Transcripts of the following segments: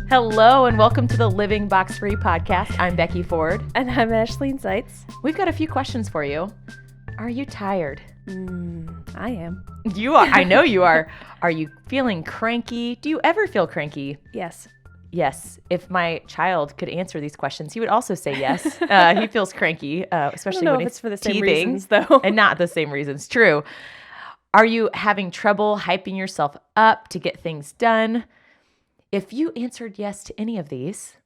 Hello and welcome to the Living Box Free podcast. I'm Becky Ford. And I'm Ashleyne Seitz. We've got a few questions for you. Are you tired? I am. You are. I know you are. Are you feeling cranky? Do you ever feel cranky? Yes. Yes. If my child could answer these questions, he would also say yes. He feels cranky, especially when it's for the teething, same reasons, though. and not the same reasons. True. Are you having trouble hyping yourself up to get things done? If you answered yes to any of these,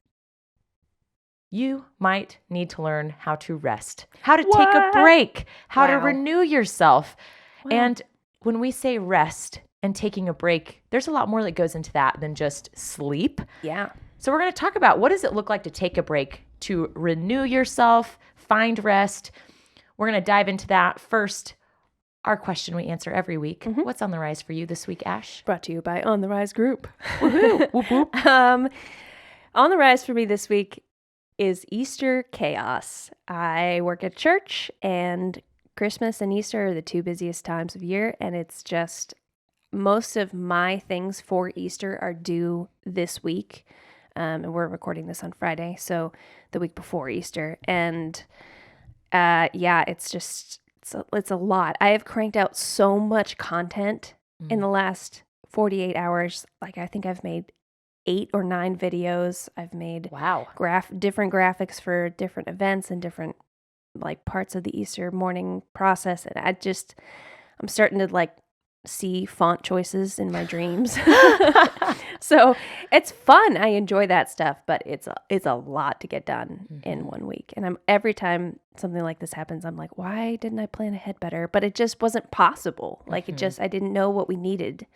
you might need to learn how to rest, how to take a break, how to renew yourself. Wow. And when we say rest and taking a break, there's a lot more that goes into that than just sleep. Yeah. So we're going to talk about what does it look like to take a break, to renew yourself, find rest. We're going to dive into that. First, our question we answer every week. What's on the rise for you this week, Ash? Brought to you by On the Rise Group. Woohoo! Whoop, whoop. On the rise for me this week is Easter chaos. I work at church, and Christmas and Easter are the two busiest times of year, and it's just most of my things for Easter are due this week. And we're recording this on Friday, so the week before Easter. And it's a lot. I have cranked out so much content in the last 48 hours. Like, I think I've made 8 or 9 videos. I've made different graphics for different events and different like parts of the Easter morning process. And I'm starting to see font choices in my dreams. So it's fun. I enjoy that stuff, but it's a lot to get done in 1 week. And every time something like this happens, I'm like, why didn't I plan ahead better? But it just wasn't possible. I didn't know what we needed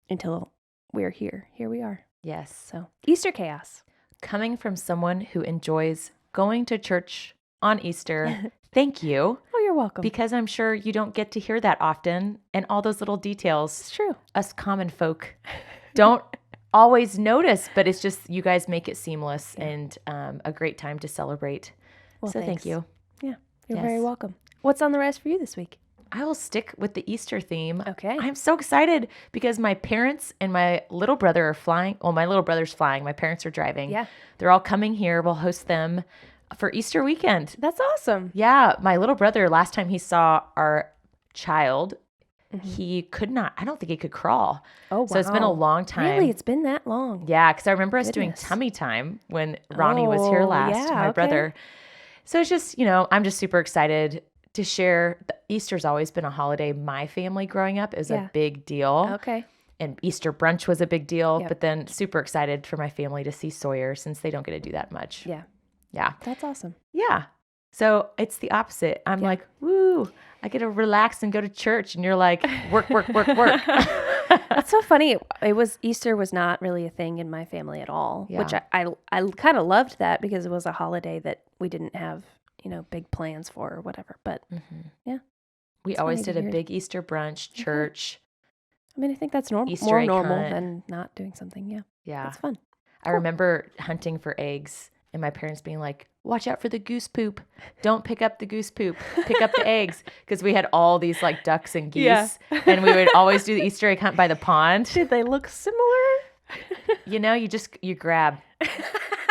until we're here. Here we are. Yes. So Easter chaos. Coming from someone who enjoys going to church on Easter, thank you. Oh, you're welcome. Because I'm sure you don't get to hear that often. And all those little details, It's true. us common folk don't always notice, but it's just you guys make it seamless and a great time to celebrate. Well, so thanks. thank you. Yeah, you're Yes. very welcome. What's on the rise for you this week? I will stick with the Easter theme. Okay. I'm so excited because my parents and my little brother are flying. Well, my little brother's flying. My parents are driving. Yeah. They're all coming here. We'll host them for Easter weekend. That's awesome. Yeah. My little brother, last time he saw our child, he could not, I don't think he could crawl. Oh, wow. So it's been a long time. Really? It's been that long? Yeah, because I remember us doing Goodness. tummy time when Ronnie was here last, my brother. So it's just, I'm just super excited to share. Easter's always been a holiday. My family growing up is a big deal. Okay. And Easter brunch was a big deal. Yep. But then super excited for my family to see Sawyer since they don't get to do that much. Yeah. Yeah. That's awesome. Yeah. So it's the opposite. I'm like, woo, I get to relax and go to church. And you're like, work, work, work, work. That's so funny. Easter was not really a thing in my family at all, which I kind of loved that because it was a holiday that we didn't have, big plans for or whatever. But yeah. We always did a big Easter brunch, church. I mean, I think that's more Easter egg normal hunt. than not doing something. Yeah. Yeah. It's fun. I remember hunting for eggs and my parents being like, watch out for the goose poop. Don't pick up the goose poop. Pick up the eggs. Because we had all these ducks and geese. Yeah. And we would always do the Easter egg hunt by the pond. Did they look similar? You grab.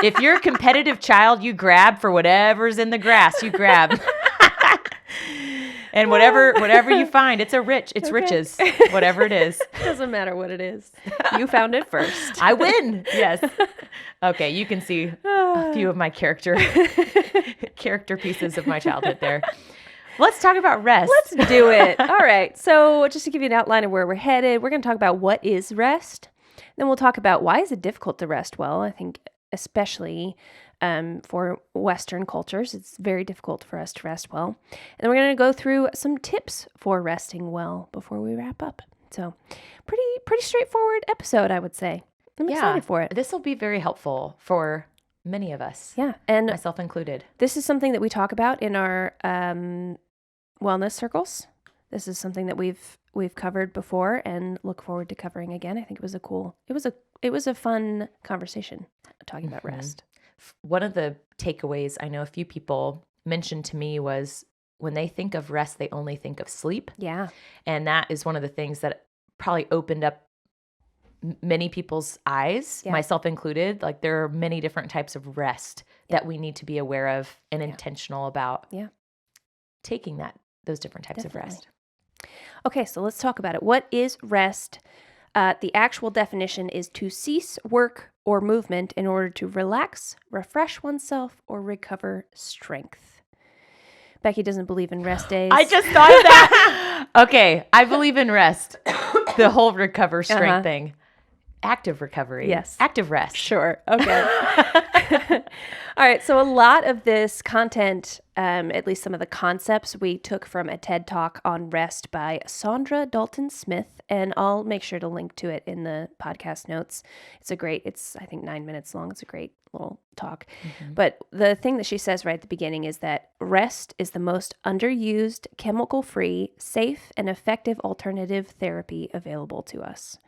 If you're a competitive child, you grab for whatever's in the grass. You grab. And whatever you find, it's riches, whatever it is. Doesn't matter what it is. You found it first. I win. Yes. Okay, you can see a few of my character pieces of my childhood there. Let's talk about rest. Let's do it. All right. So just to give you an outline of where we're headed, we're going to talk about what is rest. Then we'll talk about why is it difficult to rest well. I think especially for Western cultures, it's very difficult for us to rest well. And then we're going to go through some tips for resting well before we wrap up. So pretty straightforward episode, I would say. I'm excited for it. This will be very helpful for many of us. Yeah. And myself included. This is something that we talk about in our wellness circles. This is something that we've covered before and look forward to covering again. I think it was a fun conversation talking about rest. One of the takeaways I know a few people mentioned to me was when they think of rest, they only think of sleep. Yeah. And that is one of the things that probably opened up many people's eyes, myself included. Like there are many different types of rest that we need to be aware of and intentional about taking those different types of rest. Okay, so let's talk about it. What is rest? The actual definition is to cease work or movement in order to relax, refresh oneself, or recover strength. Becky doesn't believe in rest days. I just thought of that. Okay, I believe in rest. The whole recover strength thing. Active recovery. Yes. Active rest. Sure. Okay. All right. So a lot of this content, at least some of the concepts, we took from a TED Talk on rest by Sandra Dalton Smith, and I'll make sure to link to it in the podcast notes. It's I think 9 minutes long. It's a great little talk. Mm-hmm. But the thing that she says right at the beginning is that rest is the most underused, chemical-free, safe, and effective alternative therapy available to us.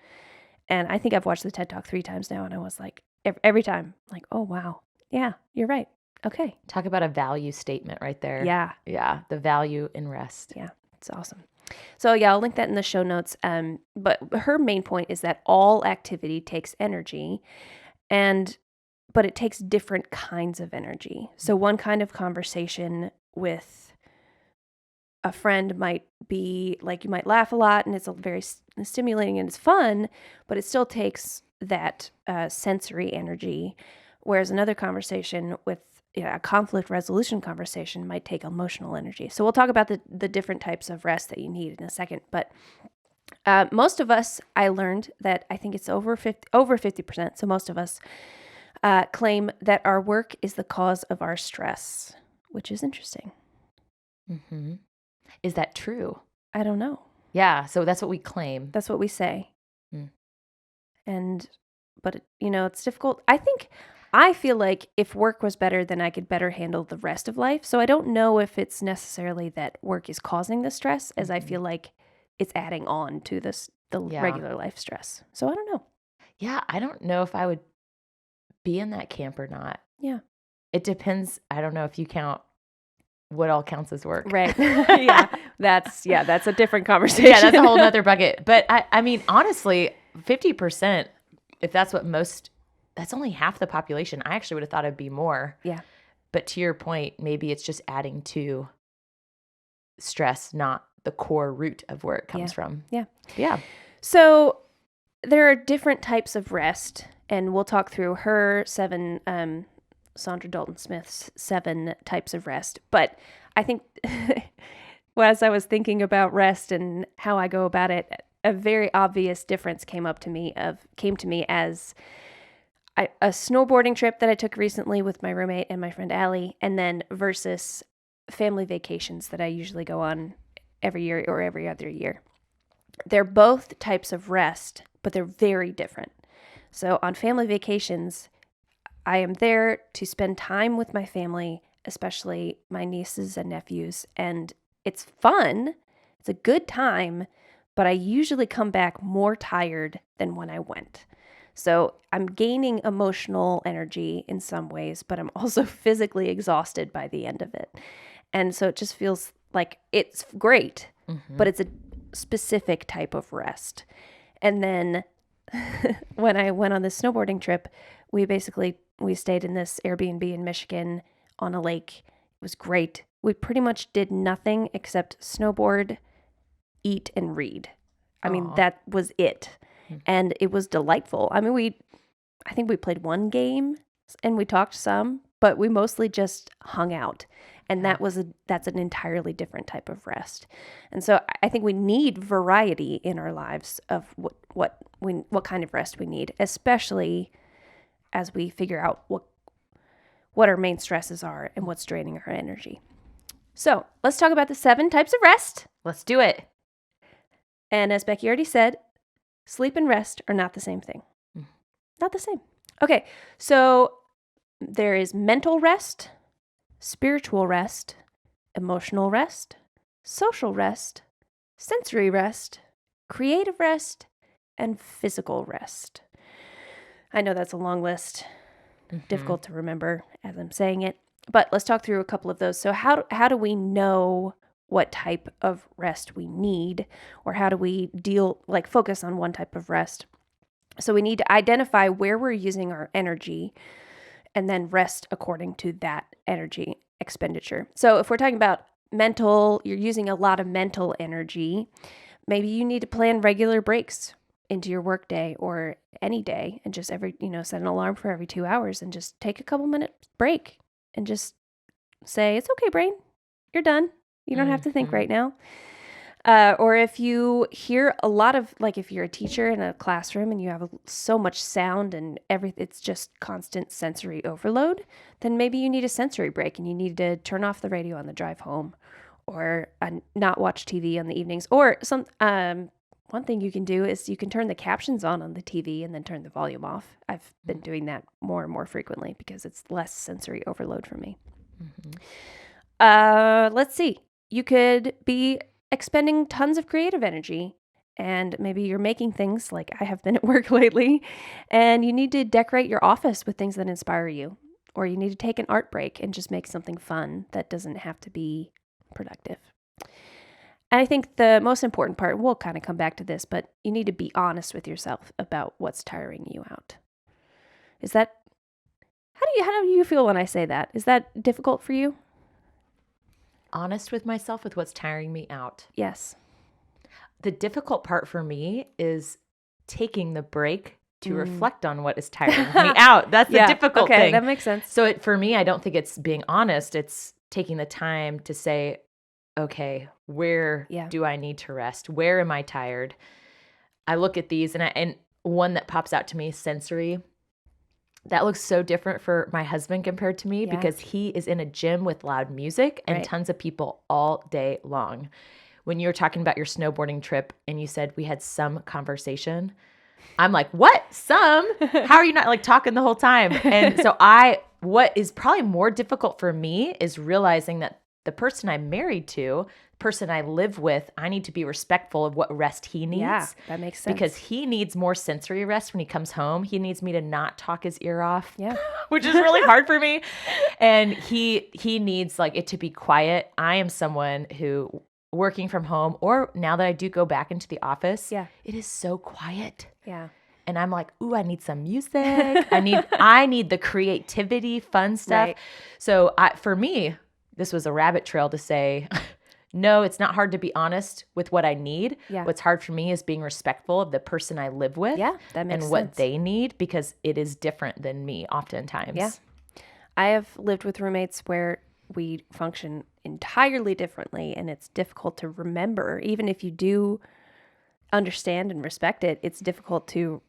And I think I've watched the TED Talk 3 times now, and I was like, every time, like, oh, wow. Yeah, you're right. Okay. Talk about a value statement right there. Yeah. Yeah, the value in rest. Yeah, it's awesome. So, yeah, I'll link that in the show notes. But her main point is that all activity takes energy, but it takes different kinds of energy. So one kind of conversation with a friend might be like, you might laugh a lot and it's very stimulating and it's fun, but it still takes that sensory energy. Whereas another conversation with a conflict resolution conversation might take emotional energy. So we'll talk about the different types of rest that you need in a second. But most of us, I learned that I think it's over 50%. So most of us claim that our work is the cause of our stress, which is interesting. Mm-hmm. Is that true? I don't know. Yeah, so that's what we claim. That's what we say. Mm. But it's difficult. I feel like if work was better, then I could better handle the rest of life. So I don't know if it's necessarily that work is causing the stress, as I feel like it's adding on to the regular life stress. So I don't know. Yeah, I don't know if I would be in that camp or not. Yeah. It depends. I don't know if you count what all counts as work. Right. That's a different conversation. Yeah, that's a whole nother bucket. But I mean, honestly, 50%, if that's that's only half the population. I actually would have thought it'd be more. Yeah. But to your point, maybe it's just adding to stress, not the core root of where it comes from. Yeah. Yeah. So there are different types of rest, and we'll talk through her Sandra Dalton Smith's 7 types of rest. But I think as I was thinking about rest and how I go about it, a very obvious difference came to me as a snowboarding trip that I took recently with my roommate and my friend Allie, and then versus family vacations that I usually go on every year or every other year. They're both types of rest, but they're very different. So on family vacations, I am there to spend time with my family, especially my nieces and nephews, and it's fun. It's a good time, but I usually come back more tired than when I went. So I'm gaining emotional energy in some ways, but I'm also physically exhausted by the end of it. And so it just feels like it's great, but it's a specific type of rest. And then when I went on this snowboarding trip, we stayed in this Airbnb in Michigan on a lake. It was great. We pretty much did nothing except snowboard, eat, and read. I mean, that was it. And it was delightful. I mean, I think we played one game and we talked some, but we mostly just hung out. And that's an entirely different type of rest. And so I think we need variety in our lives of what kind of rest we need, especially as we figure out what our main stresses are and what's draining our energy. So let's talk about the 7 types of rest. Let's do it. And as Becky already said, sleep and rest are not the same thing. Not the same. Okay, so there is mental rest, spiritual rest, emotional rest, social rest, sensory rest, creative rest, and physical rest. I know that's a long list, difficult to remember as I'm saying it, but let's talk through a couple of those. So how do we know what type of rest we need, or how do we focus on one type of rest? So we need to identify where we're using our energy and then rest according to that energy expenditure. So if we're talking about mental, you're using a lot of mental energy, maybe you need to plan regular breaks into your workday or any day and just set an alarm for every 2 hours and just take a couple minutes break and just say, it's okay, brain, you're done. You don't have to think right now. Or if you hear a lot of, like if you're a teacher in a classroom and you have so much sound and it's just constant sensory overload, then maybe you need a sensory break and you need to turn off the radio on the drive home or not watch TV on the evenings. Or one thing you can do is you can turn the captions on the TV and then turn the volume off. I've been doing that more and more frequently because it's less sensory overload for me. Let's see. You could be expending tons of creative energy, and maybe you're making things like I have been at work lately, and you need to decorate your office with things that inspire you, or you need to take an art break and just make something fun that doesn't have to be productive. And I think the most important part, we'll kind of come back to this, but you need to be honest with yourself about what's tiring you out. How do you feel when I say that? Is that difficult for you? Honest with myself with what's tiring me out. Yes. The difficult part for me is taking the break to reflect on what is tiring me out. That's the difficult thing. Okay, that makes sense. So for me, I don't think it's being honest. It's taking the time to say, okay, where do I need to rest? Where am I tired? I look at these and one that pops out to me, sensory. That looks so different for my husband compared to me because he is in a gym with loud music and tons of people all day long. When you were talking about your snowboarding trip and you said we had some conversation, I'm like, what? Some? How are you not like talking the whole time? And so what is probably more difficult for me is realizing that the person I'm married to, the person I live with, I need to be respectful of what rest he needs. Yeah, that makes sense. Because he needs more sensory rest when he comes home. He needs me to not talk his ear off, yeah, which is really hard for me. And he needs like it to be quiet. I am someone who working from home, or now that I do go back into the office, it is so quiet. Yeah. And I'm like, ooh, I need some music. I need the creativity, fun stuff. Right. So for me, this was a rabbit trail to say, no, it's not hard to be honest with what I need. Yeah. What's hard for me is being respectful of the person I live with that makes and what sense. they need, because it is different than me oftentimes. Yeah. I have lived with roommates where we function entirely differently, and it's difficult to remember. Even if you do understand and respect it, it's difficult to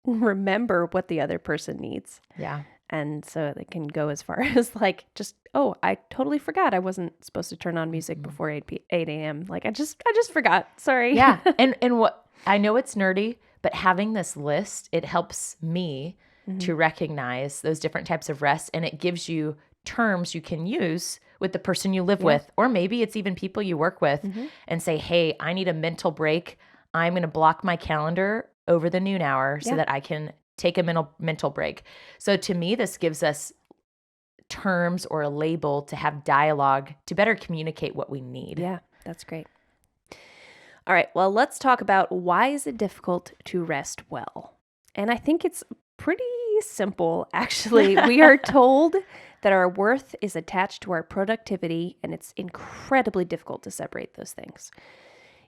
remember what the other person needs. Yeah. And so it can go as far as like just, oh, I totally forgot I wasn't supposed to turn on music before 8 a.m. Like I just forgot. Sorry. Yeah. And what I know it's nerdy, but having this list, it helps me to recognize those different types of rest, and it gives you terms you can use with the person you live with, or maybe it's even people you work with, and say, hey, I need a mental break. I'm going to block my calendar over the noon hour so that I can take a mental break. So to me, this gives us terms or a label to have dialogue to better communicate what we need. Yeah, that's great. All right, well, let's talk about why is it difficult to rest well? And I think it's pretty simple, actually. We are told that our worth is attached to our productivity, and it's incredibly difficult to separate those things.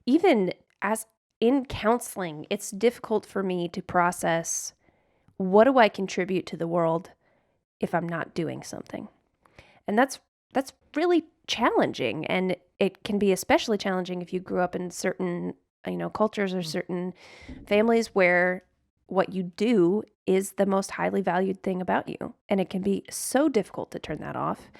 Even as in counseling, it's difficult for me to process, what do I contribute to the world if I'm not doing something? And that's really challenging, and it can be especially challenging if you grew up in certain, cultures or certain families where what you do is the most highly valued thing about you, and it can be so difficult to turn that off.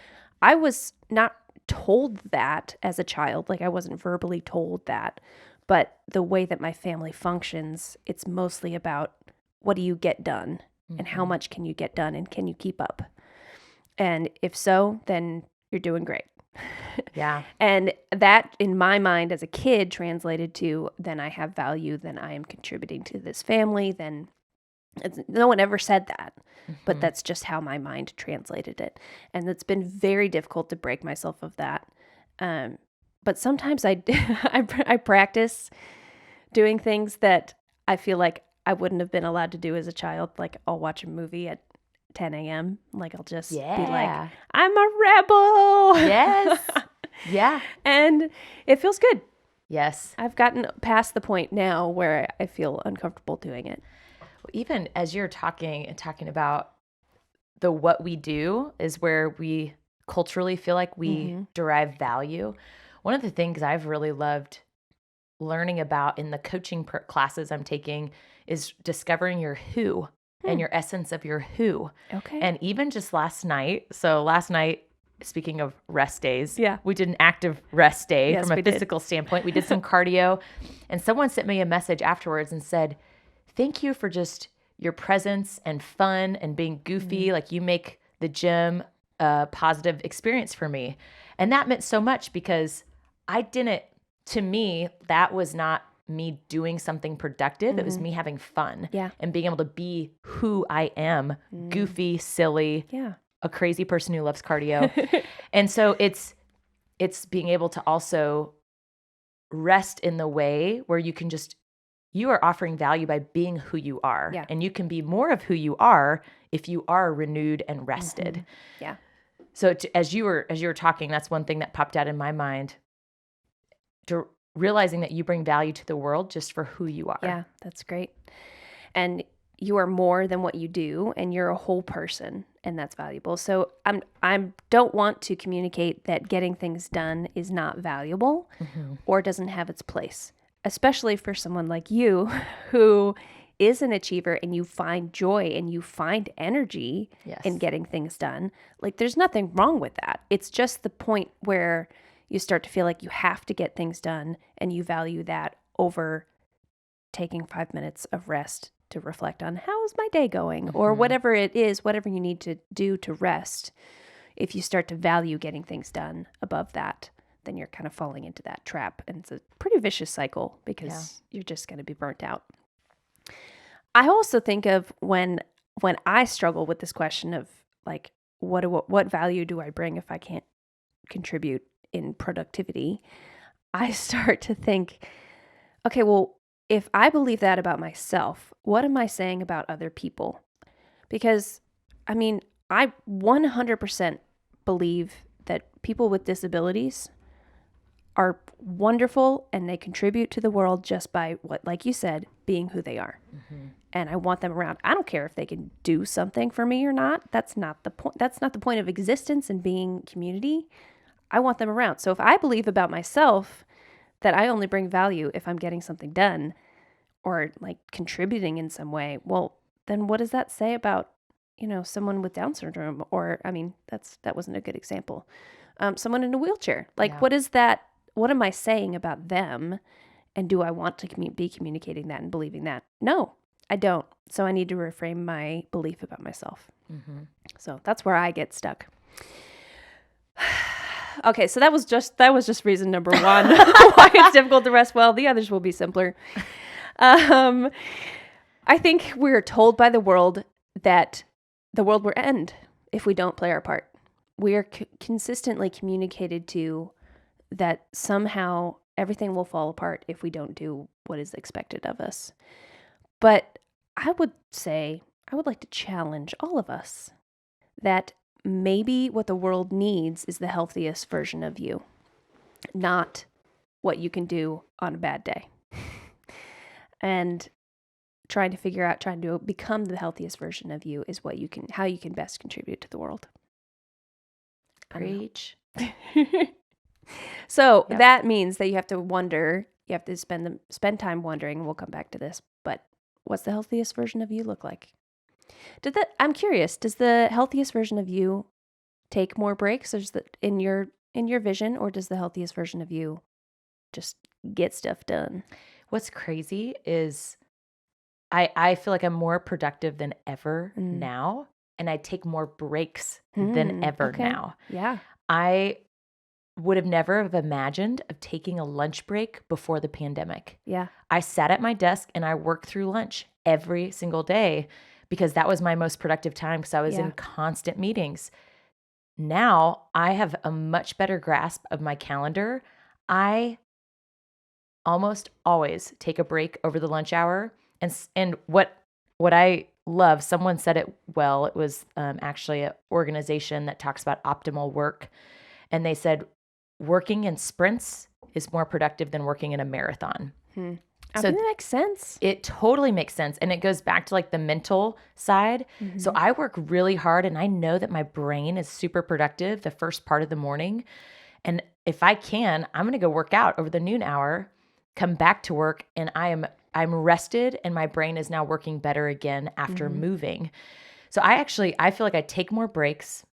I was not told that as a child, like I wasn't verbally told that, but the way that my family functions, it's mostly about what do you get done and how much can you get done and can you keep up? And if so, then you're doing great. Yeah. And that, in my mind as a kid, translated to, then I have value, then I am contributing to this family, then no one ever said that, but that's just how my mind translated it. And it's been very difficult to break myself of that. But sometimes I practice doing things that I feel like I wouldn't have been allowed to do as a child. Like I'll watch a movie at 10 a.m. Like I'll just be like, I'm a rebel. Yes. Yeah. And it feels good. Yes. I've gotten past the point now where I feel uncomfortable doing it. Even as you're talking about the what we do is where we culturally feel like we derive value. One of the things I've really loved learning about in the coaching classes I'm taking is discovering your who and your essence of your who. Okay. And even just last night, speaking of rest days, we did an active rest day from a physical standpoint. We did some cardio, and someone sent me a message afterwards and said, thank you for just your presence and fun and being goofy. Like you make the gym a positive experience for me. And that meant so much because to me, that was not me doing something productive. It was me having fun and being able to be who I am, goofy, silly, a crazy person who loves cardio. And so it's being able to also rest in the way where you are offering value by being who you are. Yeah. And you can be more of who you are if you are renewed and rested. Yeah. So as you were talking, that's one thing that popped out in my mind. Realizing that you bring value to the world just for who you are. Yeah, that's great. And you are more than what you do, and you're a whole person, and that's valuable. So I don't want to communicate that getting things done is not valuable or doesn't have its place, especially for someone like you who is an achiever and you find joy and you find energy in getting things done. Like there's nothing wrong with that. It's just the point where you start to feel like you have to get things done and you value that over taking 5 minutes of rest to reflect on how is my day going or whatever it is, whatever you need to do to rest. If you start to value getting things done above that, then you're kind of falling into that trap. And it's a pretty vicious cycle because you're just going to be burnt out. I also think of when I struggle with this question of like, what value do I bring if I can't contribute in productivity, I start to think, okay, well, if I believe that about myself, what am I saying about other people? Because, I mean, I 100% believe that people with disabilities are wonderful and they contribute to the world just by what, like you said, being who they are. And I want them around. I don't care if they can do something for me or not. That's not the point. That's not the point of existence and being community. I want them around. So if I believe about myself that I only bring value if I'm getting something done or like contributing in some way, well, then what does that say about, someone with Down syndrome? Or, I mean, that wasn't a good example. Someone in a wheelchair. Like, what is that? What am I saying about them? And do I want to be communicating that and believing that? No, I don't. So I need to reframe my belief about myself. So that's where I get stuck. Okay, so that was just reason number one why it's difficult to rest well. The others will be simpler. I think we're told by the world that the world will end if we don't play our part. We are consistently communicated to that somehow everything will fall apart if we don't do what is expected of us. But I would like to challenge all of us that maybe what the world needs is the healthiest version of you, not what you can do on a bad day. And trying to become the healthiest version of you is how you can best contribute to the world. Preach. So that means that you have to spend time wondering, and we'll come back to this, but what's the healthiest version of you look like? I'm curious, does the healthiest version of you take more breaks in your vision, or does the healthiest version of you just get stuff done? What's crazy is I feel like I'm more productive than ever now, and I take more breaks than ever now. Yeah. I would have never have imagined of taking a lunch break before the pandemic. Yeah. I sat at my desk and I worked through lunch every single day because that was my most productive time because I was in constant meetings. Now I have a much better grasp of my calendar. I almost always take a break over the lunch hour And what I love, someone said it well. It was actually an organization that talks about optimal work. And they said working in sprints is more productive than working in a marathon. I think that makes sense. It totally makes sense. And it goes back to like the mental side. So I work really hard and I know that my brain is super productive the first part of the morning. And if I can, I'm going to go work out over the noon hour, come back to work, and I'm rested and my brain is now working better again after moving. So I feel like I take more breaks.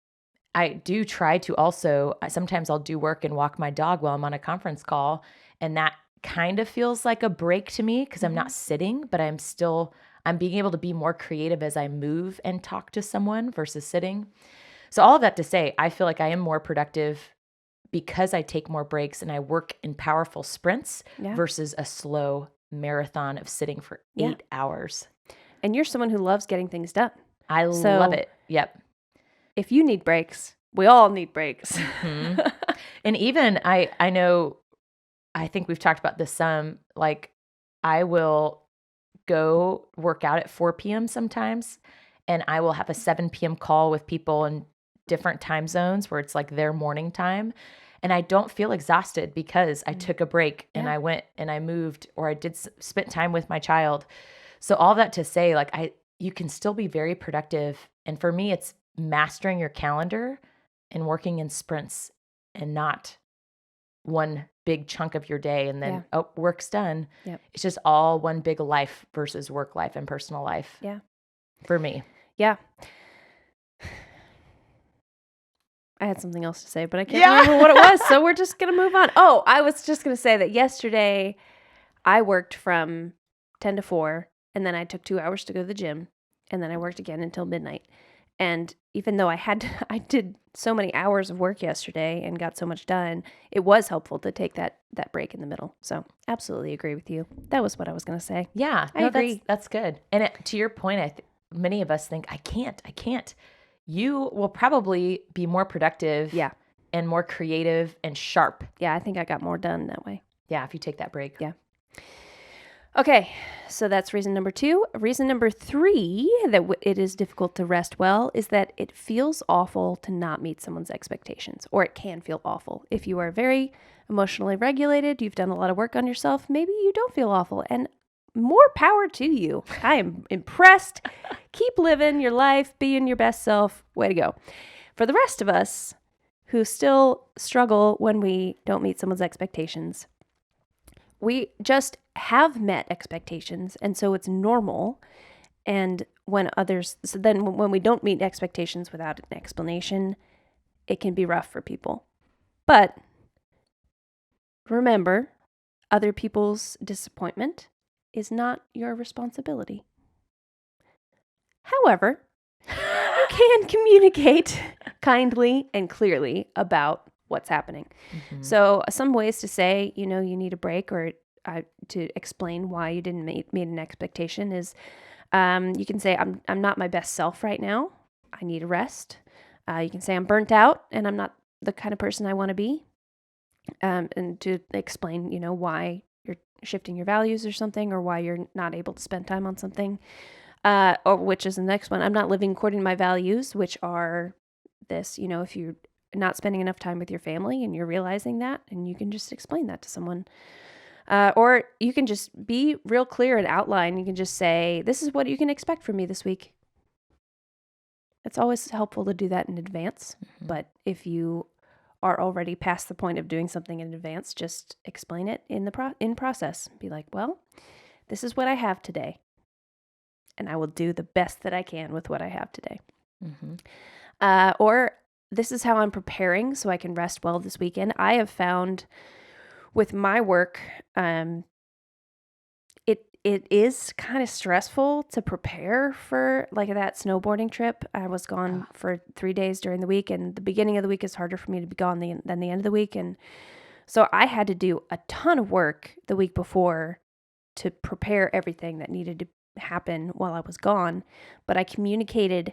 I do try to also, sometimes I'll do work and walk my dog while I'm on a conference call. And that kind of feels like a break to me because I'm not sitting, but I'm being able to be more creative as I move and talk to someone versus sitting. So all of that to say, I feel like I am more productive because I take more breaks and I work in powerful sprints versus a slow marathon of sitting for 8 hours. And you're someone who loves getting things done. I love it. Yep. If you need breaks, we all need breaks. And even I know, I think we've talked about this some, like I will go work out at 4 p.m. sometimes, and I will have a 7 p.m. call with people in different time zones where it's like their morning time. And I don't feel exhausted because I took a break and I went and I moved, or I did spent time with my child. So all that to say, like you can still be very productive. And for me, it's mastering your calendar and working in sprints and not one big chunk of your day and then, work's done. Yep. It's just all one big life versus work life and personal life. Yeah. For me. Yeah. I had something else to say, but I can't remember what it was. So we're just going to move on. Oh, I was just going to say that yesterday I worked from 10 to 4, and then I took 2 hours to go to the gym, and then I worked again until midnight. And even though I did so many hours of work yesterday and got so much done, it was helpful to take that break in the middle. So absolutely agree with you. That was what I was going to say. Yeah, I agree. That's good. And to your point, many of us think, I can't. You will probably be more productive and more creative and sharp. Yeah, I think I got more done that way. Yeah, if you take that break. Yeah. Okay, so that's reason number 2. Reason number 3 that it is difficult to rest well is that it feels awful to not meet someone's expectations, or it can feel awful. If you are very emotionally regulated, you've done a lot of work on yourself, maybe you don't feel awful, and more power to you. I am impressed. Keep living your life, being your best self. Way to go. For the rest of us who still struggle when we don't meet someone's expectations, we just have met expectations, and so it's normal. And when we don't meet expectations without an explanation, it can be rough for people. But remember, other people's disappointment is not your responsibility. However, you can communicate kindly and clearly about what's happening. So some ways to say, you need a break, or to explain why you didn't meet an expectation is, you can say, I'm not my best self right now. I need a rest. You can say I'm burnt out and I'm not the kind of person I want to be. And to explain, why you're shifting your values or something, or why you're not able to spend time on something. Or which is the next one. I'm not living according to my values, which are this, if you're not spending enough time with your family and you're realizing that, and you can just explain that to someone. Or you can just be real clear and outline. You can just say, this is what you can expect from me this week. It's always helpful to do that in advance. But if you are already past the point of doing something in advance, just explain it in process. Be like, well, this is what I have today, and I will do the best that I can with what I have today. Or this is how I'm preparing so I can rest well this weekend. I have found with my work, it is kind of stressful to prepare for like that snowboarding trip. I was gone for 3 days during the week, and the beginning of the week is harder for me to be gone than the end of the week. And so I had to do a ton of work the week before to prepare everything that needed to happen while I was gone. But I communicated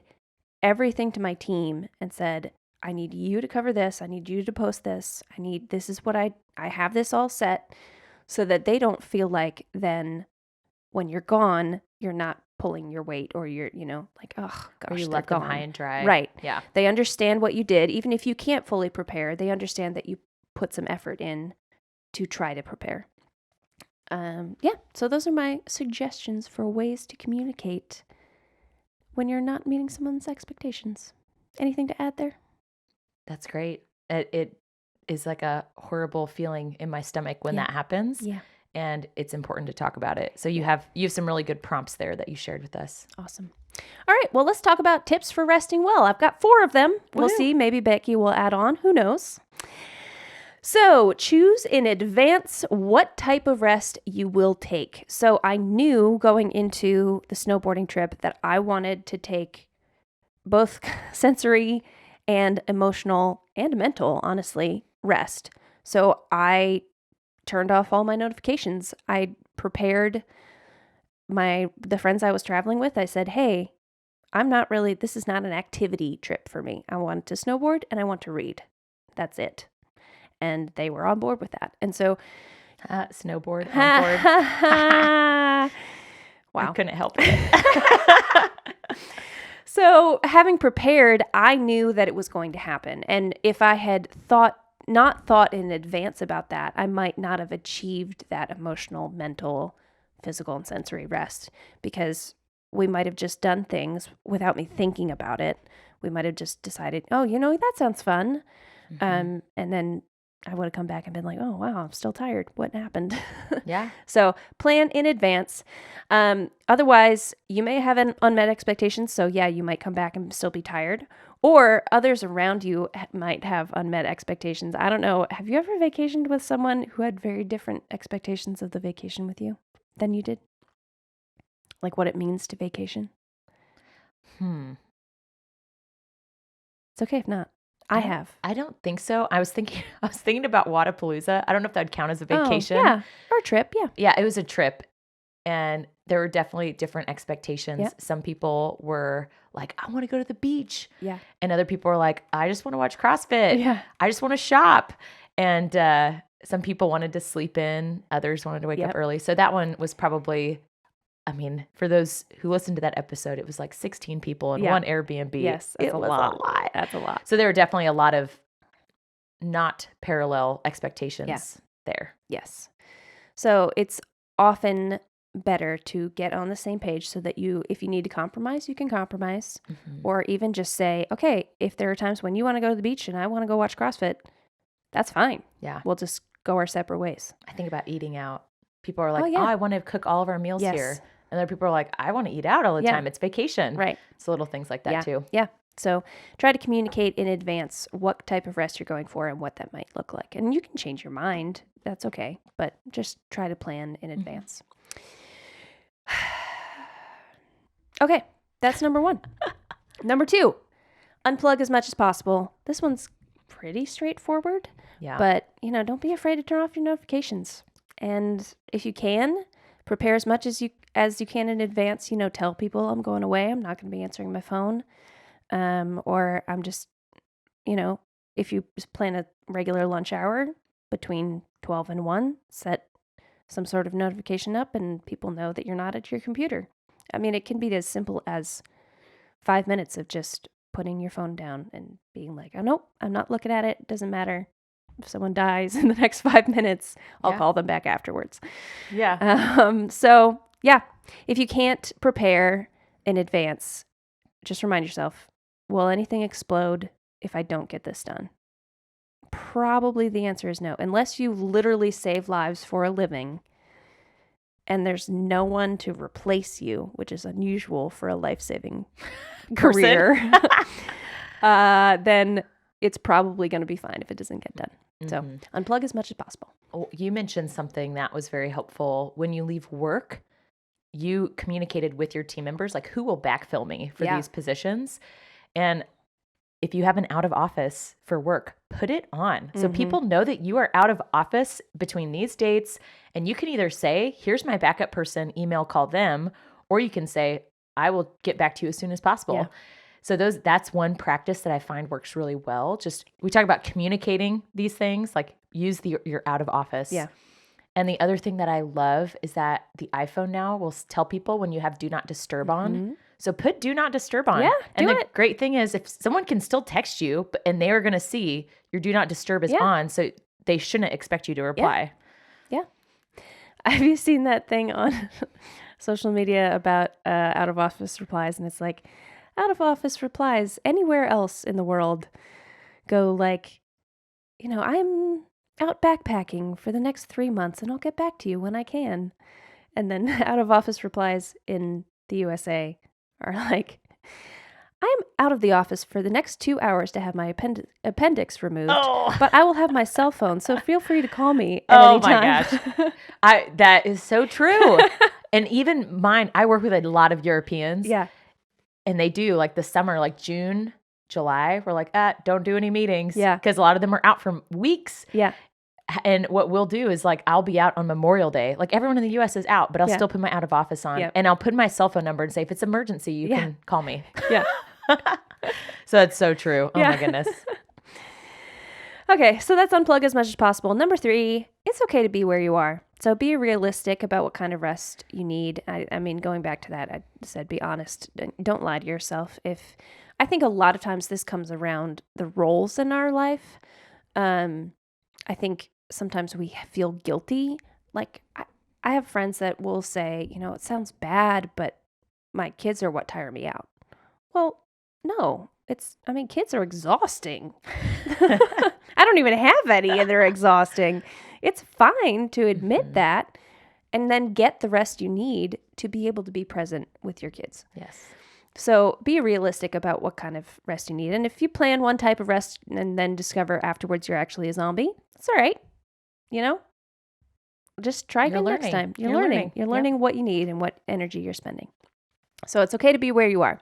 everything to my team and said, I need you to cover this. I need you to post this. This is what I have this all set, so that they don't feel like then when you're gone, you're not pulling your weight or you're, like, oh gosh, or you they're left them gone. high and dry. Right. Yeah. They understand what you did. Even if you can't fully prepare, they understand that you put some effort in to try to prepare. So those are my suggestions for ways to communicate when you're not meeting someone's expectations. Anything to add there? That's great. It is like a horrible feeling in my stomach when that happens. Yeah. And it's important to talk about it. So you have some really good prompts there that you shared with us. Awesome. All right. Well, let's talk about tips for resting well. I've got 4 of them. We'll Woo-hoo. see. Maybe Becky will add on. Who knows? So choose in advance what type of rest you will take. So I knew going into the snowboarding trip that I wanted to take both sensory and emotional and mental, honestly, rest. So I turned off all my notifications. I prepared the friends I was traveling with. I said, hey, this is not an activity trip for me. I want to snowboard and I want to read. That's it. And they were on board with that. And so snowboard on board. Wow. I couldn't help it. So having prepared, I knew that it was going to happen. And if I had not thought in advance about that, I might not have achieved that emotional, mental, physical, and sensory rest, because we might have just done things without me thinking about it. We might have just decided, oh, that sounds fun. Mm-hmm. And then I would have come back and been like, oh, wow, I'm still tired. What happened? Yeah. So plan in advance. Otherwise, you may have an unmet expectations. So yeah, you might come back and still be tired. Or others around you might have unmet expectations. I don't know. Have you ever vacationed with someone who had very different expectations of the vacation with you than you did? Like what it means to vacation? It's okay if not. I have. I don't think so. I was thinking about Wadapalooza. I don't know if that would count as a vacation. Oh, yeah. Or a trip. Yeah. Yeah, it was a trip. And there were definitely different expectations. Yeah. Some people were like, I want to go to the beach. Yeah. And other people were like, I just want to watch CrossFit. Yeah. I just want to shop. And some people wanted to sleep in. Others wanted to wake up early. So that one was probably, for those who listened to that episode, it was like 16 people in one Airbnb. Yes, that's a lot. That's a lot. So there were definitely a lot of not parallel expectations there. Yes. So it's often better to get on the same page so that if you need to compromise, you can compromise. Mm-hmm. Or even just say, okay, if there are times when you want to go to the beach and I want to go watch CrossFit, that's fine. Yeah. We'll just go our separate ways. I think about eating out. People are like, I want to cook all of our meals here. And other people are like, I want to eat out all the time. It's vacation. Right. So little things like that too. Yeah. So try to communicate in advance what type of rest you're going for and what that might look like. And you can change your mind. That's okay. But just try to plan in advance. Okay. That's number 1. Number 2, unplug as much as possible. This one's pretty straightforward. Yeah. But, don't be afraid to turn off your notifications. And if you can, prepare as much as you can in advance. Tell people I'm going away. I'm not going to be answering my phone. Or I'm just, if you plan a regular lunch hour between 12 and 1, set some sort of notification up and people know that you're not at your computer. It can be as simple as 5 minutes of just putting your phone down and being like, oh, nope, I'm not looking at it. It doesn't matter. If someone dies in the next 5 minutes, I'll call them back afterwards. Yeah. So yeah, if you can't prepare in advance, just remind yourself, will anything explode if I don't get this done? Probably the answer is no, unless you literally save lives for a living and there's no one to replace you, which is unusual for a life-saving career. Then it's probably going to be fine if it doesn't get done. So unplug as much as possible. Oh, you mentioned something that was very helpful. When you leave work, you communicated with your team members, like, who will backfill me for these positions? And if you have an out of office for work, put it on. So people know that you are out of office between these dates. And you can either say, here's my backup person, email, call them, or you can say, I will get back to you as soon as possible. Yeah. So that's one practice that I find works really well. Just, we talk about communicating these things, like use your out of office. Yeah. And the other thing that I love is that the iPhone now will tell people when you have do not disturb on. So put do not disturb on. Yeah, and the great thing is if someone can still text you and they are going to see your do not disturb is on, so they shouldn't expect you to reply. Yeah. Have you seen that thing on social media about out of office replies? And it's like, out of office replies anywhere else in the world go like, I'm out backpacking for the next 3 months and I'll get back to you when I can. And then out of office replies in the USA are like, I'm out of the office for the next 2 hours to have my appendix removed, but I will have my cell phone, so feel free to call me at any time. My gosh. That is so true. And even mine, I work with a lot of Europeans. Yeah. And they do like the summer, like June, July, we're like, don't do any meetings. Yeah. Because a lot of them are out for weeks. Yeah. And what we'll do is like, I'll be out on Memorial Day. Like everyone in the US is out, but I'll still put my out of office on. And I'll put my cell phone number and say, if it's emergency, you can call me. Yeah. So that's so true. Oh my goodness. Okay. So that's unplug as much as possible. Number 3, it's okay to be where you are. So be realistic about what kind of rest you need. I mean, going back to that, I said, be honest. Don't lie to yourself. I think a lot of times this comes around the roles in our life. I think sometimes we feel guilty. Like I have friends that will say, it sounds bad, but my kids are what tire me out. Well, no, kids are exhausting. I don't even have any and they're exhausting. It's fine to admit that and then get the rest you need to be able to be present with your kids. Yes. So be realistic about what kind of rest you need. And if you plan one type of rest and then discover afterwards you're actually a zombie, it's all right. Just try again next time. You're learning. You're learning what you need and what energy you're spending. So it's okay to be where you are.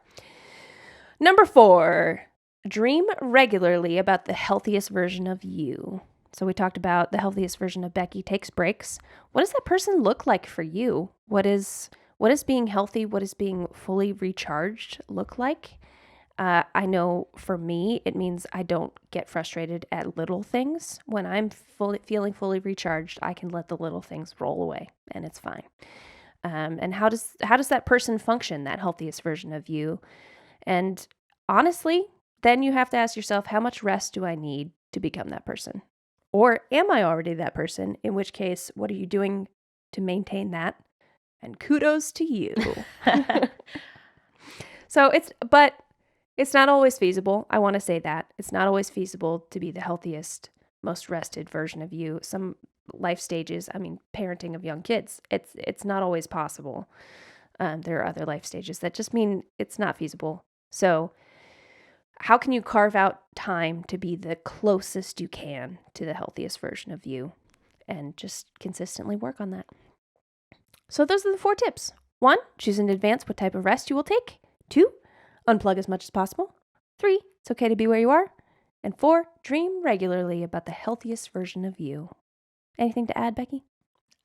Number 4, dream regularly about the healthiest version of you. So we talked about the healthiest version of Becky takes breaks. What does that person look like for you? What is being healthy? What does being fully recharged look like? I know for me, it means I don't get frustrated at little things. When I'm feeling fully recharged, I can let the little things roll away and it's fine. And how does that person function, that healthiest version of you? And honestly, then you have to ask yourself, how much rest do I need to become that person? Or am I already that person? In which case, what are you doing to maintain that? And kudos to you. But it's not always feasible. I want to say that. It's not always feasible to be the healthiest, most rested version of you. Some life stages, parenting of young kids, it's not always possible. There are other life stages that just mean it's not feasible. So how can you carve out time to be the closest you can to the healthiest version of you and just consistently work on that? So those are the 4 tips. 1, choose in advance what type of rest you will take. 2, unplug as much as possible. 3, it's okay to be where you are. And 4, dream regularly about the healthiest version of you. Anything to add, Becky?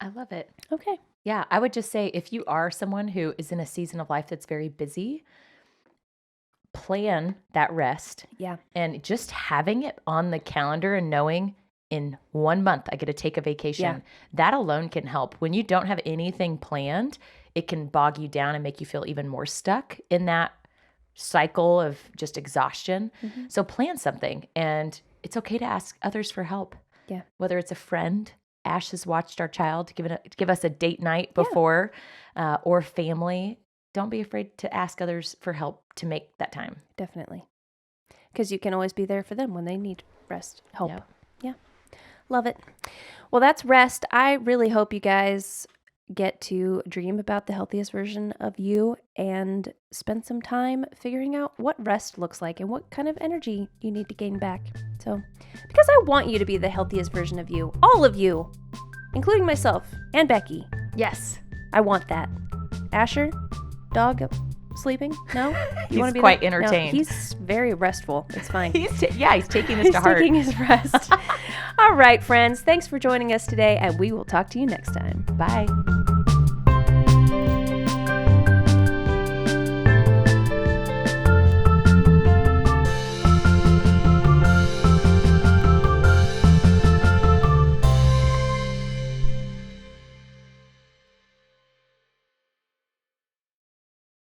I love it. Okay. Yeah, I would just say if you are someone who is in a season of life that's very busy, plan that rest. Yeah. And just having it on the calendar and knowing in 1 month I get to take a vacation, that alone can help. When you don't have anything planned, it can bog you down and make you feel even more stuck in that cycle of just exhaustion. Mm-hmm. So plan something, and it's okay to ask others for help. Yeah. Whether it's a friend, Ash has watched our child give us a date night before, or family. Don't be afraid to ask others for help to make that time. Definitely. Because you can always be there for them when they need rest, help. Yep. Yeah. Love it. Well, that's rest. I really hope you guys get to dream about the healthiest version of you and spend some time figuring out what rest looks like and what kind of energy you need to gain back. So, because I want you to be the healthiest version of you, all of you, including myself and Becky. Yes. I want that. Asher, dog sleeping? No? You want to be quite entertained. No, he's very restful. It's fine. He's taking this to heart. He's taking his rest. All right, friends. Thanks for joining us today, and we will talk to you next time. Bye.